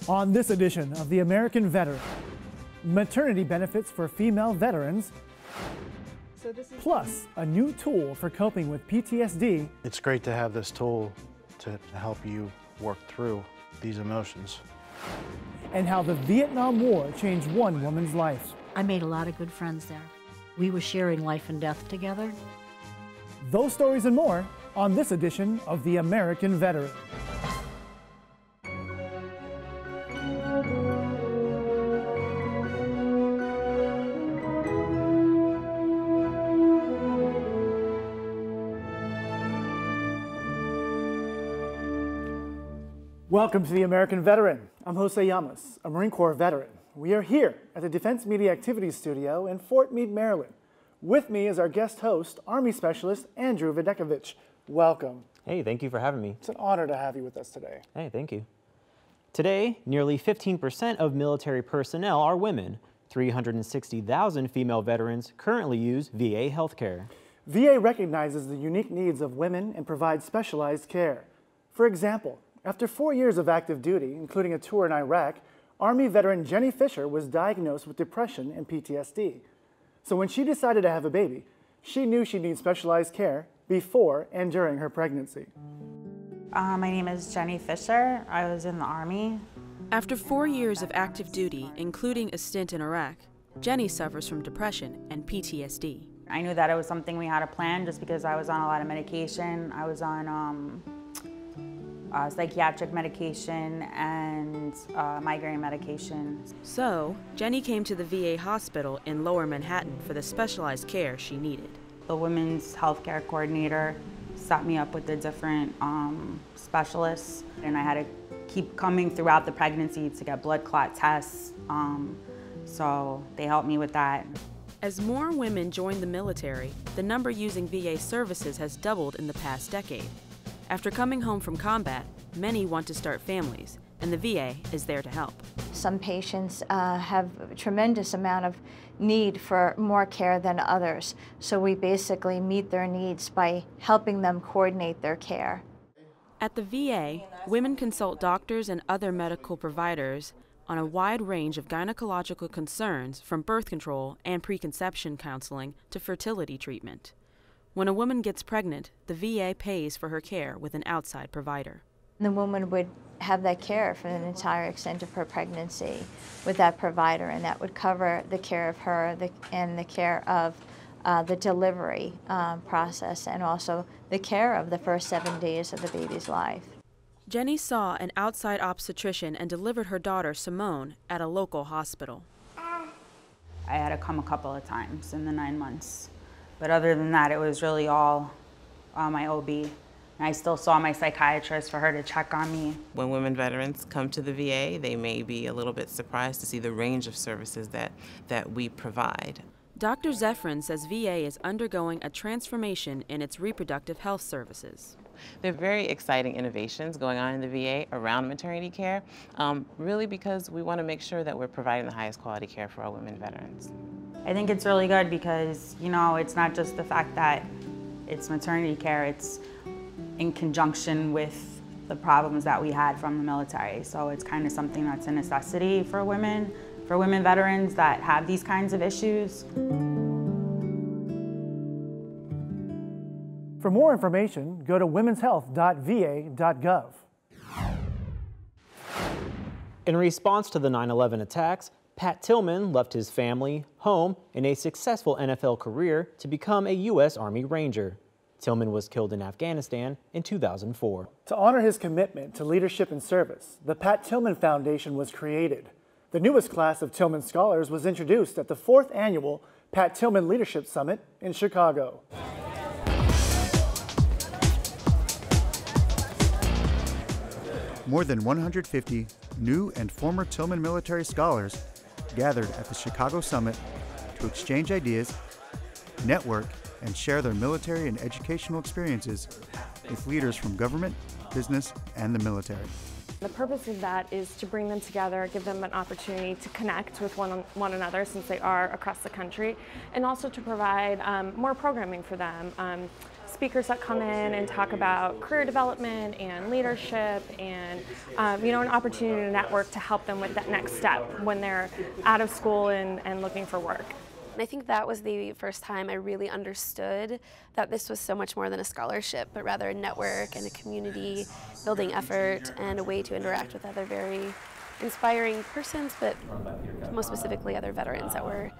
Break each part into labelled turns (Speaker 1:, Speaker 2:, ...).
Speaker 1: On this edition of The American Veteran, maternity benefits for female veterans, plus a new tool for coping with PTSD.
Speaker 2: It's great to have this tool to help you work through these emotions.
Speaker 1: And how the Vietnam War changed one woman's life.
Speaker 3: I made a lot of good friends there. We were sharing life and death together.
Speaker 1: Those stories and more on this edition of The American Veteran. Welcome to The American Veteran. I'm Jose Llamas, a Marine Corps veteran. We are here at the Defense Media Activities Studio in Fort Meade, Maryland. With me is our guest host, Army Specialist Andrew Videkovich. Welcome.
Speaker 4: Hey, thank you for having me.
Speaker 1: It's an honor to have you with us today.
Speaker 4: Hey, thank you. Today, nearly 15% of military personnel are women. 360,000 female veterans currently use VA healthcare. VA
Speaker 1: recognizes the unique needs of women and provides specialized care. For example, after 4 years of active duty, including a tour in Iraq, Army veteran Jenny Fisher was diagnosed with depression and PTSD. So when she decided to have a baby, she knew she'd need specialized care before and during her pregnancy.
Speaker 5: My name is Jenny Fisher. I was in the Army.
Speaker 6: After 4 years of active duty, including a stint in Iraq, Jenny suffers from depression and PTSD.
Speaker 5: I knew that it was something we had to plan just because I was on a lot of medication. I was on psychiatric medication and migraine medication.
Speaker 6: So, Jenny came to the VA hospital in Lower Manhattan for the specialized care she needed.
Speaker 5: The women's healthcare coordinator set me up with the different specialists, and I had to keep coming throughout the pregnancy to get blood clot tests, so they helped me with that.
Speaker 6: As more women join the military, the number using VA services has doubled in the past decade. After coming home from combat, many want to start families, and the VA is there to help.
Speaker 7: Some patients have a tremendous amount of need for more care than others, so we basically meet their needs by helping them coordinate their care.
Speaker 6: At the VA, women consult doctors and other medical providers on a wide range of gynecological concerns, from birth control and preconception counseling to fertility treatment. When a woman gets pregnant, the VA pays for her care with an outside provider.
Speaker 7: The woman would have that care for the entire extent of her pregnancy with that provider, and that would cover the care of her and the care of the delivery process, and also the care of the first 7 days of the baby's life.
Speaker 6: Jenny saw an outside obstetrician and delivered her daughter, Simone, at a local hospital.
Speaker 5: I had to come a couple of times in the 9 months. But other than that, it was really all my OB. And I still saw my psychiatrist for her to check on me.
Speaker 8: When women veterans come to the VA, they may be a little bit surprised to see the range of services that we provide.
Speaker 6: Dr. Zephyrin says VA is undergoing a transformation in its reproductive health services.
Speaker 8: There are very exciting innovations going on in the VA around maternity care, really because we want to make sure that we're providing the highest quality care for our women veterans.
Speaker 5: I think it's really good because, you know, it's not just the fact that it's maternity care, it's in conjunction with the problems that we had from the military. So it's kind of something that's a necessity for women veterans that have these kinds of issues.
Speaker 1: For more information, go to womenshealth.va.gov.
Speaker 4: In response to the 9/11 attacks, Pat Tillman left his family, home, and a successful NFL career to become a U.S. Army Ranger. Tillman was killed in Afghanistan in 2004.
Speaker 1: To honor his commitment to leadership and service, the Pat Tillman Foundation was created. The newest class of Tillman Scholars was introduced at the 4th annual Pat Tillman Leadership Summit in Chicago.
Speaker 9: More than 150 new and former Tillman military scholars gathered at the Chicago Summit to exchange ideas, network, and share their military and educational experiences with leaders from government, business, and the military.
Speaker 10: The purpose of that is to bring them together, give them an opportunity to connect with one another since they are across the country, and also to provide more programming for them, speakers that come in and talk about career development and leadership and an opportunity to network to help them with that next step when they're out of school and looking for work.
Speaker 11: And I think that was the first time I really understood that this was so much more than a scholarship, but rather a network and a community building effort and a way to interact with other very inspiring persons, but most specifically other veterans that were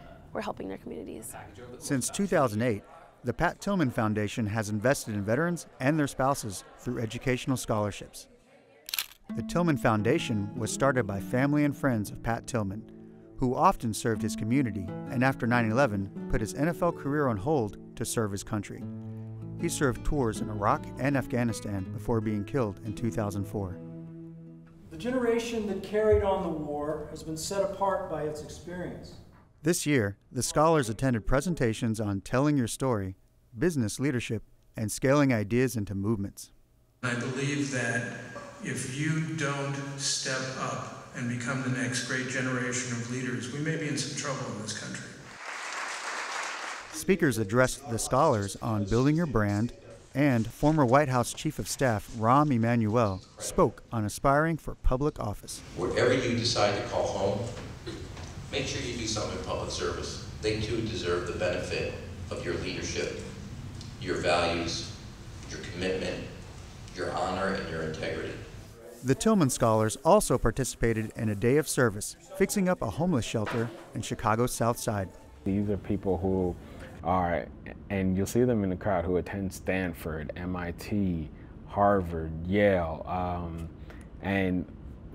Speaker 11: helping their communities.
Speaker 9: Since 2008, the Pat Tillman Foundation has invested in veterans and their spouses through educational scholarships. The Tillman Foundation was started by family and friends of Pat Tillman, who often served his community and after 9/11 put his NFL career on hold to serve his country. He served tours in Iraq and Afghanistan before being killed in 2004.
Speaker 12: The generation that carried on the war has been set apart by its experience.
Speaker 9: This year, the scholars attended presentations on telling your story, business leadership, and scaling ideas into movements.
Speaker 13: I believe that if you don't step up and become the next great generation of leaders, we may be in some trouble in this country.
Speaker 9: Speakers addressed the scholars on building your brand, and former White House Chief of Staff Rahm Emanuel spoke on aspiring for public office.
Speaker 14: Wherever you decide to call home, make sure you do something in public service. They too deserve the benefit of your leadership, your values, your commitment, your honor, and your integrity.
Speaker 9: The Tillman Scholars also participated in a day of service, fixing up a homeless shelter in Chicago's South Side.
Speaker 15: These are people who are, and you'll see them in the crowd, who attend Stanford, MIT, Harvard, Yale, and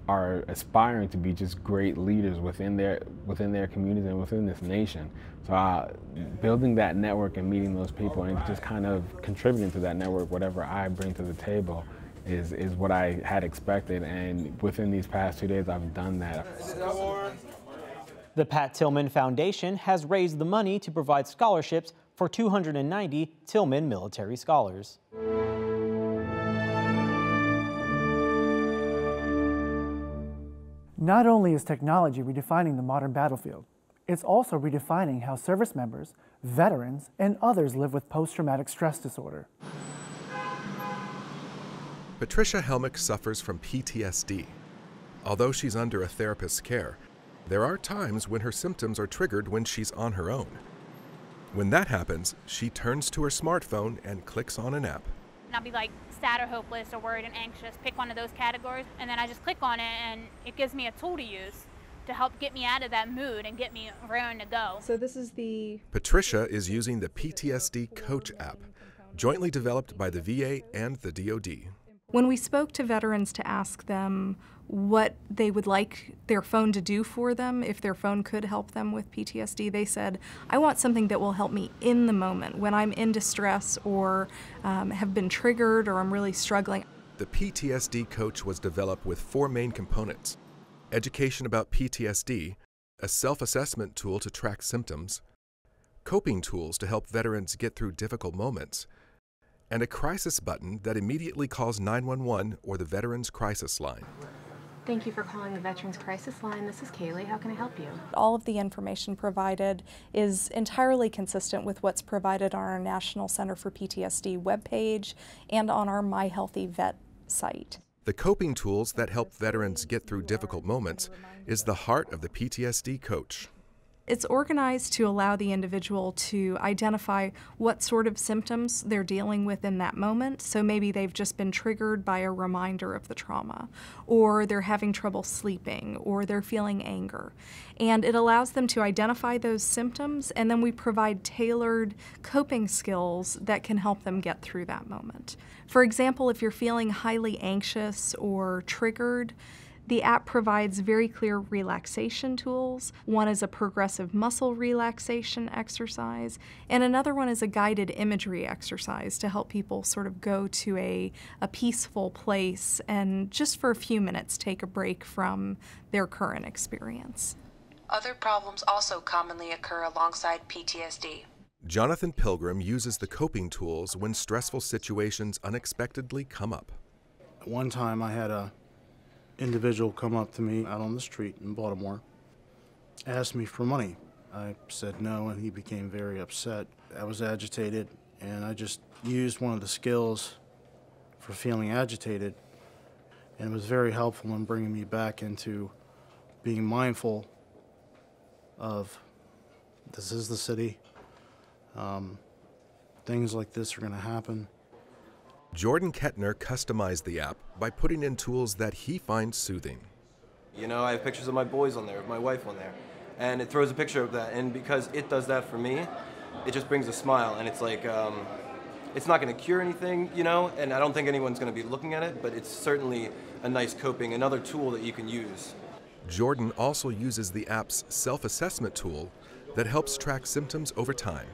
Speaker 15: are aspiring to be just great leaders within their communities and within this nation. So building that network and meeting those people and just kind of contributing to that network, whatever I bring to the table, is what I had expected, and within these past 2 days I've done that.
Speaker 4: The Pat Tillman Foundation has raised the money to provide scholarships for 290 Tillman military scholars.
Speaker 1: Not only is technology redefining the modern battlefield, it's also redefining how service members, veterans, and others live with post-traumatic stress disorder.
Speaker 16: Patricia Helmick suffers from PTSD. Although she's under a therapist's care, there are times when her symptoms are triggered when she's on her own. When that happens, she turns to her smartphone and clicks on an app.
Speaker 17: And I'll be like sad or hopeless or worried and anxious, pick one of those categories, and then I just click on it and it gives me a tool to use to help get me out of that mood and get me raring to go.
Speaker 18: So this is the...
Speaker 16: Patricia is using the PTSD Coach app, jointly developed by the VA and the DoD.
Speaker 18: When we spoke to veterans to ask them what they would like their phone to do for them, if their phone could help them with PTSD, they said, I want something that will help me in the moment when I'm in distress or have been triggered or I'm really struggling.
Speaker 16: The PTSD Coach was developed with 4 main components: education about PTSD, a self-assessment tool to track symptoms, coping tools to help veterans get through difficult moments, and a crisis button that immediately calls 911 or the Veterans Crisis Line.
Speaker 19: Thank you for calling the Veterans Crisis Line. This is Kaylee. How can I help you?
Speaker 18: All of the information provided is entirely consistent with what's provided on our National Center for PTSD webpage and on our My Healthy Vet site.
Speaker 16: The coping tools that help veterans get through difficult moments is the heart of the PTSD Coach.
Speaker 18: It's organized to allow the individual to identify what sort of symptoms they're dealing with in that moment. So maybe they've just been triggered by a reminder of the trauma, or they're having trouble sleeping, or they're feeling anger. And it allows them to identify those symptoms, and then we provide tailored coping skills that can help them get through that moment. For example, if you're feeling highly anxious or triggered, the app provides very clear relaxation tools. One is a progressive muscle relaxation exercise, and another one is a guided imagery exercise to help people sort of go to a peaceful place and just for a few minutes take a break from their current experience.
Speaker 20: Other problems also commonly occur alongside PTSD.
Speaker 16: Jonathan Pilgrim uses the coping tools when stressful situations unexpectedly come up.
Speaker 2: One time I had a individual come up to me out on the street in Baltimore, asked me for money. I said no, and he became very upset. I was agitated, and I just used one of the skills for feeling agitated, and it was very helpful in bringing me back into being mindful of this is the city. Things like this are going to happen.
Speaker 16: Jordan Kettner customized the app by putting in tools that he finds soothing.
Speaker 21: You know, I have pictures of my boys on there, of my wife on there, and it throws a picture of that, and because it does that for me, it just brings a smile, and it's like, it's not going to cure anything, you know, and I don't think anyone's going to be looking at it, but it's certainly a nice coping, another tool that you can use.
Speaker 16: Jordan also uses the app's self-assessment tool that helps track symptoms over time.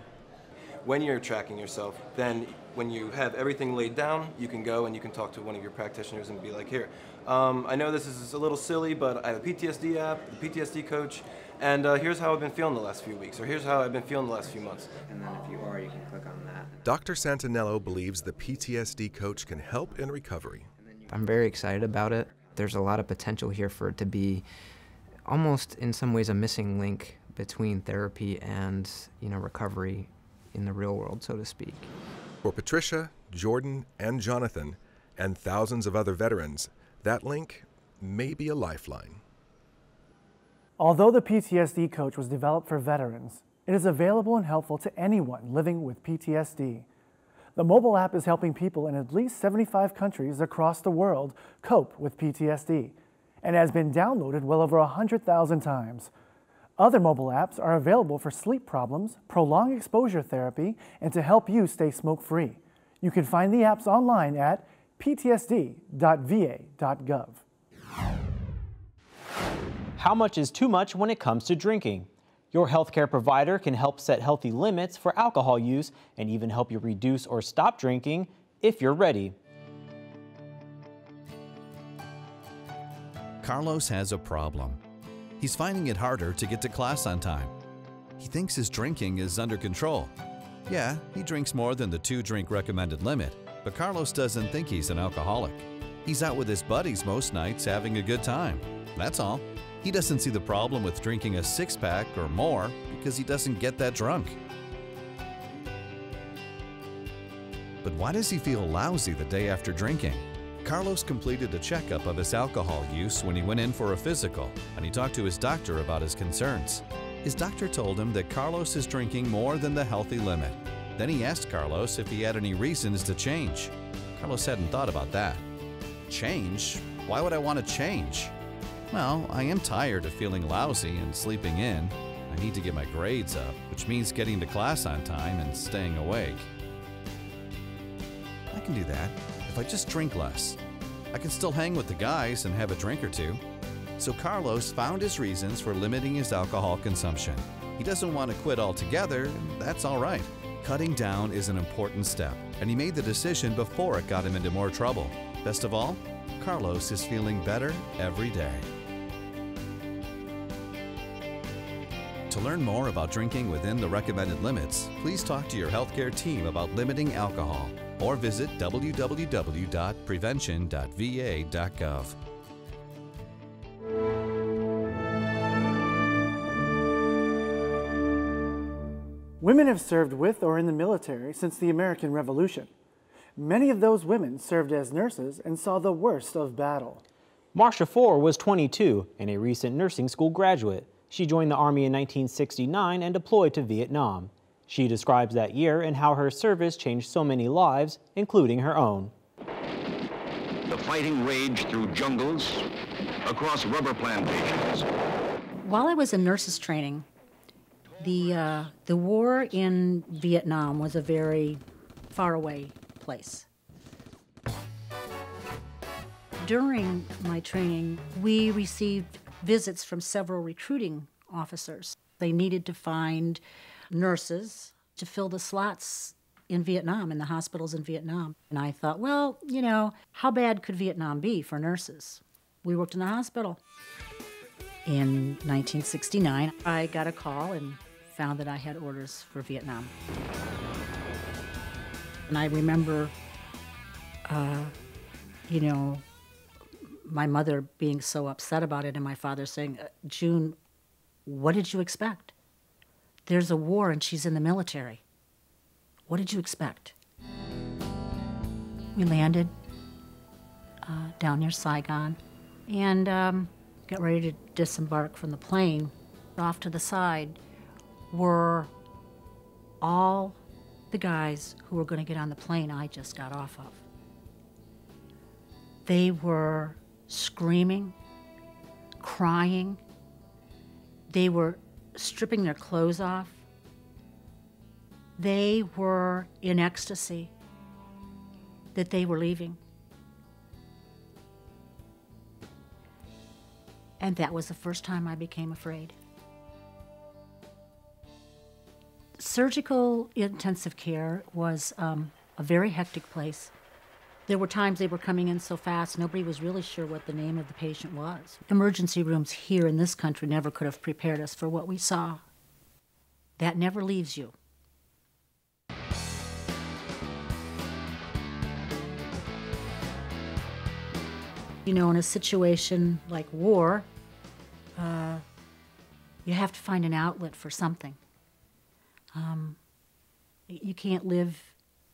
Speaker 21: When you're tracking yourself, then when you have everything laid down, you can go and you can talk to one of your practitioners and be like, here, I know this is a little silly, but I have a PTSD app, a PTSD coach, and here's how I've been feeling the last few weeks, or here's how I've been feeling the last few months.
Speaker 22: And then if you are, you can click on that.
Speaker 16: Dr. Santinello believes the PTSD coach can help in recovery.
Speaker 22: I'm very excited about it. There's a lot of potential here for it to be almost in some ways a missing link between therapy and, you know, recovery in the real world, so to speak.
Speaker 16: For Patricia, Jordan, and Jonathan, and thousands of other veterans, that link may be a lifeline.
Speaker 1: Although the PTSD coach was developed for veterans, it is available and helpful to anyone living with PTSD. The mobile app is helping people in at least 75 countries across the world cope with PTSD and has been downloaded well over 100,000 times. Other mobile apps are available for sleep problems, prolonged exposure therapy, and to help you stay smoke-free. You can find the apps online at ptsd.va.gov.
Speaker 4: How much is too much when it comes to drinking? Your healthcare provider can help set healthy limits for alcohol use and even help you reduce or stop drinking if you're ready.
Speaker 23: Carlos has a problem. He's finding it harder to get to class on time. He thinks his drinking is under control. Yeah, he drinks more than the 2-drink recommended limit, but Carlos doesn't think he's an alcoholic. He's out with his buddies most nights having a good time. That's all. He doesn't see the problem with drinking a 6-pack or more because he doesn't get that drunk. But why does he feel lousy the day after drinking? Carlos completed a checkup of his alcohol use when he went in for a physical, and he talked to his doctor about his concerns. His doctor told him that Carlos is drinking more than the healthy limit. Then he asked Carlos if he had any reasons to change. Carlos hadn't thought about that. Change? Why would I want to change? Well, I am tired of feeling lousy and sleeping in. I need to get my grades up, which means getting to class on time and staying awake. I can do that if I just drink less. I can still hang with the guys and have a drink or two. So Carlos found his reasons for limiting his alcohol consumption. He doesn't want to quit altogether, and that's all right. Cutting down is an important step, and he made the decision before it got him into more trouble. Best of all, Carlos is feeling better every day. To learn more about drinking within the recommended limits, please talk to your healthcare team about limiting alcohol or visit www.prevention.va.gov.
Speaker 1: Women have served with or in the military since the American Revolution. Many of those women served as nurses and saw the worst of battle.
Speaker 4: Marcia Four was 22 and a recent nursing school graduate. She joined the Army in 1969 and deployed to Vietnam. She describes that year and how her service changed so many lives, including her own.
Speaker 24: The fighting raged through jungles, across rubber plantations.
Speaker 3: While I was in nurses training, the war in Vietnam was a very faraway place. During my training, we received visits from several recruiting officers. They needed to find nurses to fill the slots in Vietnam, in the hospitals in Vietnam. And I thought, well, you know, how bad could Vietnam be for nurses? We worked in the hospital. In 1969, I got a call and found that I had orders for Vietnam. And I remember, you know, my mother being so upset about it and my father saying, June, what did you expect? There's a war and she's in the military. What did you expect? We landed down near Saigon and got ready to disembark from the plane. Off to the side were all the guys who were going to get on the plane I just got off of. They were screaming, crying. They were stripping their clothes off. They were in ecstasy that they were leaving. And that was the first time I became afraid. Surgical intensive care was a very hectic place. There were times they were coming in so fast, nobody was really sure what the name of the patient was. Emergency rooms here in this country never could have prepared us for what we saw. That never leaves you. You know, in a situation like war, you have to find an outlet for something. You can't live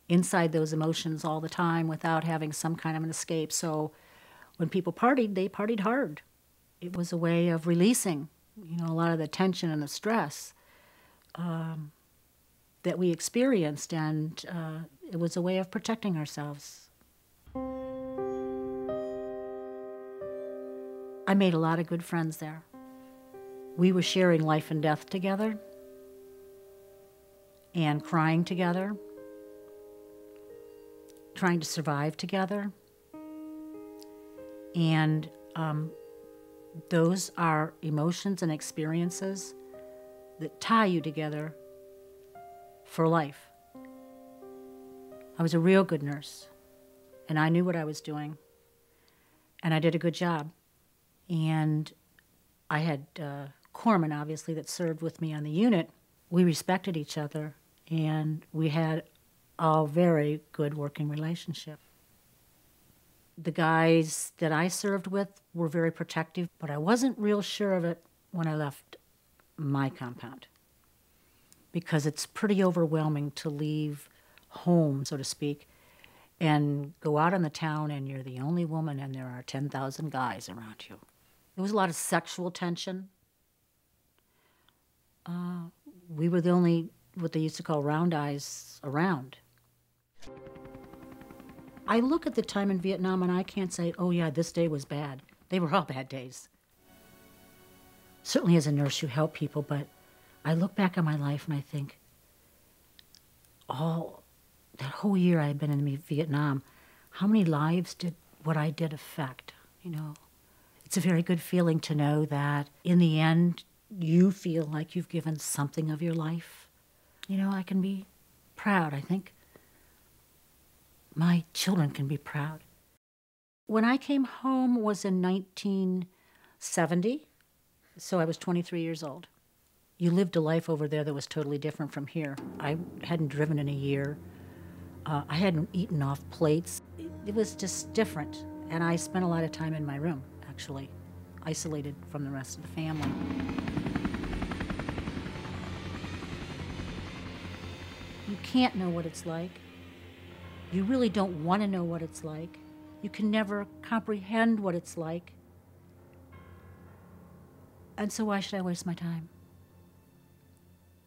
Speaker 3: inside those emotions all the time without having some kind of an escape. So when people partied, they partied hard. It was a way of releasing, you know, a lot of the tension and the stress that we experienced, and it was a way of protecting ourselves. I made a lot of good friends there. We were sharing life and death together and crying together, trying to survive together. And those are emotions and experiences that tie you together for life. I was a real good nurse, and I knew what I was doing, and I did a good job. And I had corpsmen, obviously, that served with me on the unit. We respected each other, and we had a very good working relationship. The guys that I served with were very protective, but I wasn't real sure of it when I left my compound, because it's pretty overwhelming to leave home, so to speak, and go out in the town and you're the only woman and there are 10,000 guys around you. There was a lot of sexual tension. We were the only, what they used to call round eyes around. I look at the time in Vietnam and I can't say, oh yeah, this day was bad. They were all bad days. Certainly as a nurse you help people, but I look back on my life and I think, that whole year I had been in Vietnam, how many lives did what I did affect, you know? It's a very good feeling to know that in the end, you feel like you've given something of your life. You know, I can be proud. I think my children can be proud. When I came home was in 1970, so I was 23 years old. You lived a life over there that was totally different from here. I hadn't driven in a year. I hadn't eaten off plates. It was just different, and I spent a lot of time in my room, actually, isolated from the rest of the family. You can't know what it's like. You really don't want to know what it's like. You can never comprehend what it's like. And so why should I waste my time?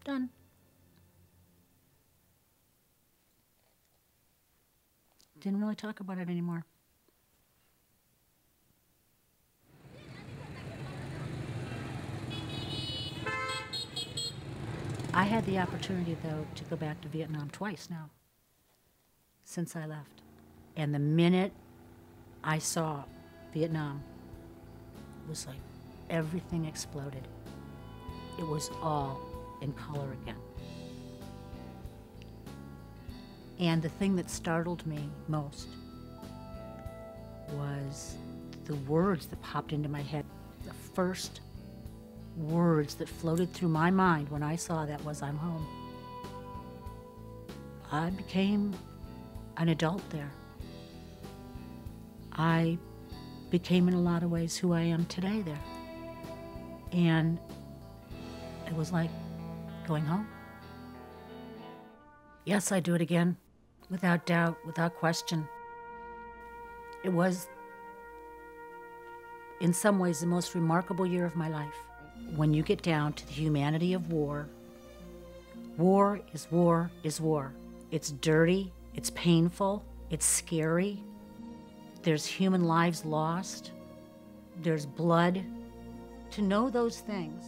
Speaker 3: Done. Didn't really talk about it anymore. I had the opportunity, though, to go back to Vietnam twice now, since I left. And the minute I saw Vietnam, it was like everything exploded. It was all in color again. And the thing that startled me most was the words that popped into my head. The first words that floated through my mind when I saw that was, I'm home. I became an adult there. I became in a lot of ways who I am today there. And it was like going home. Yes, I'd do it again, without doubt, without question. It was, in some ways, the most remarkable year of my life. When you get down to the humanity of war, war is war is war. It's dirty, it's painful, it's scary. There's human lives lost. There's blood. To know those things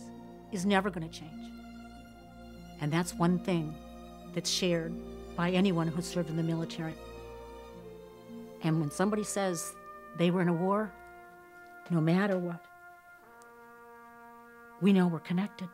Speaker 3: is never going to change. And that's one thing that's shared by anyone who served in the military. And when somebody says they were in a war, no matter what, we know we're connected.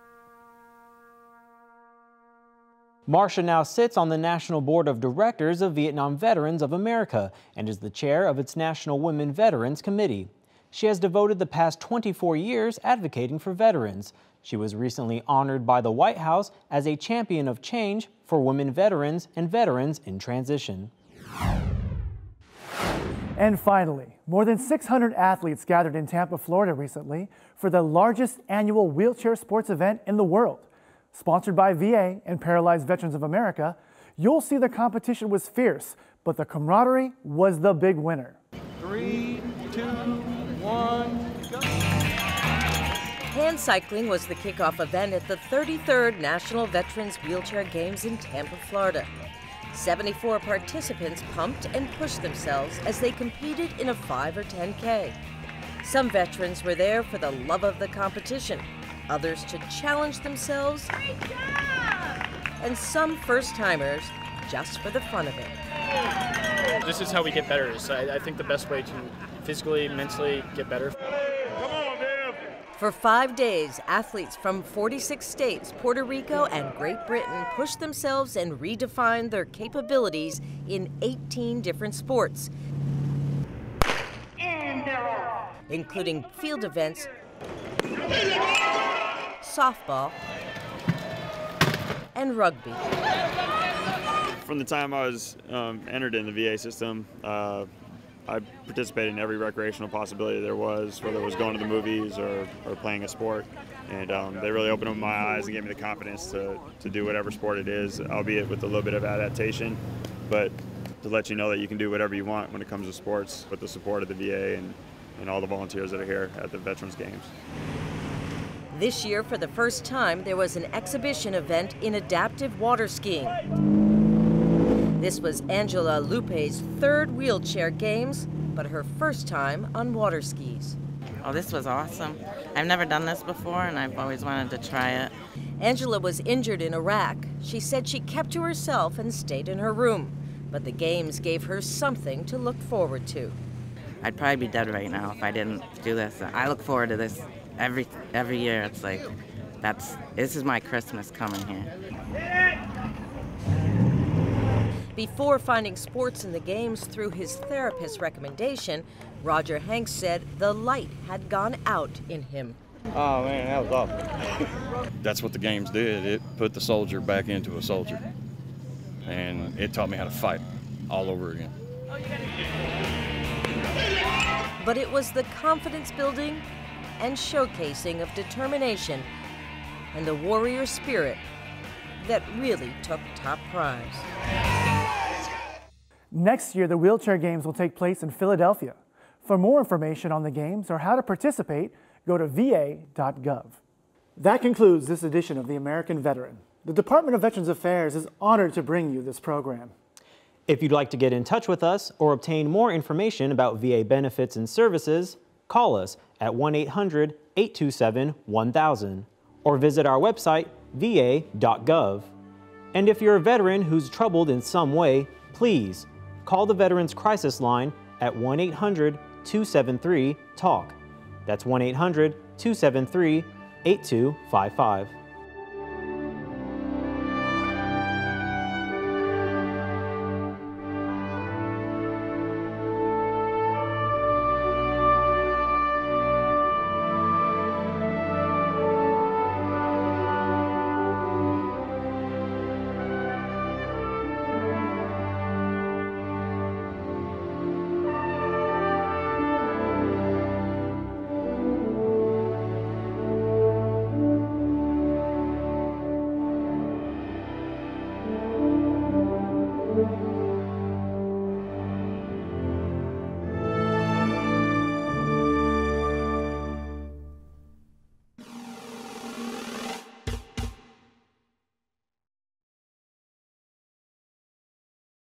Speaker 4: Marcia now sits on the National Board of Directors of Vietnam Veterans of America and is the chair of its National Women Veterans Committee. She has devoted the past 24 years advocating for veterans. She was recently honored by the White House as a champion of change for women veterans and veterans in transition.
Speaker 1: And finally, more than 600 athletes gathered in Tampa, Florida recently for the largest annual wheelchair sports event in the world. Sponsored by VA and Paralyzed Veterans of America, you'll see the competition was fierce, but the camaraderie was the big winner.
Speaker 5: 3, 2, 1, go!
Speaker 6: Hand cycling was the kickoff event at the 33rd National Veterans Wheelchair Games in Tampa, Florida. 74 participants pumped and pushed themselves as they competed in a 5 or 10K. Some veterans were there for the love of the competition, others to challenge themselves, and some first-timers just for the fun of it.
Speaker 7: This is how we get better. I think the best way to physically, mentally get better.
Speaker 6: For 5 days, athletes from 46 states, Puerto Rico, and Great Britain pushed themselves and redefined their capabilities in 18 different sports, including field events, softball, and rugby.
Speaker 8: From the time I was entered in the VA system, I participated in every recreational possibility there was, whether it was going to the movies or playing a sport. And they really opened up my eyes and gave me the confidence to do whatever sport it is, albeit with a little bit of adaptation, but to let you know that you can do whatever you want when it comes to sports with the support of the VA and all the volunteers that are here at the Veterans Games.
Speaker 6: This year, for the first time, there was an exhibition event in adaptive water skiing. This was Angela Lupe's third wheelchair games, but her first time on water skis.
Speaker 25: Oh, this was awesome. I've never done this before, and I've always wanted to try it.
Speaker 6: Angela was injured in Iraq. She said she kept to herself and stayed in her room, but the games gave her something to look forward to.
Speaker 25: I'd probably be dead right now if I didn't do this. I look forward to this every year. It's like, this is my Christmas coming here.
Speaker 6: Before finding sports in the games through his therapist's recommendation, Roger Hanks said the light had gone out in him.
Speaker 26: Oh man, that was awful. That's what the games did. It put the soldier back into a soldier. And it taught me how to fight all over again.
Speaker 6: But it was the confidence building and showcasing of determination and the warrior spirit that really took top prize.
Speaker 1: Next year, the wheelchair games will take place in Philadelphia. For more information on the games or how to participate, go to va.gov. That concludes this edition of The American Veteran. The Department of Veterans Affairs is honored to bring you this program.
Speaker 4: If you'd like to get in touch with us or obtain more information about VA benefits and services, call us at 1-800-827-1000 or visit our website, va.gov. And if you're a veteran who's troubled in some way, please call the Veterans Crisis Line at 1-800-273-TALK. That's 1-800-273-8255.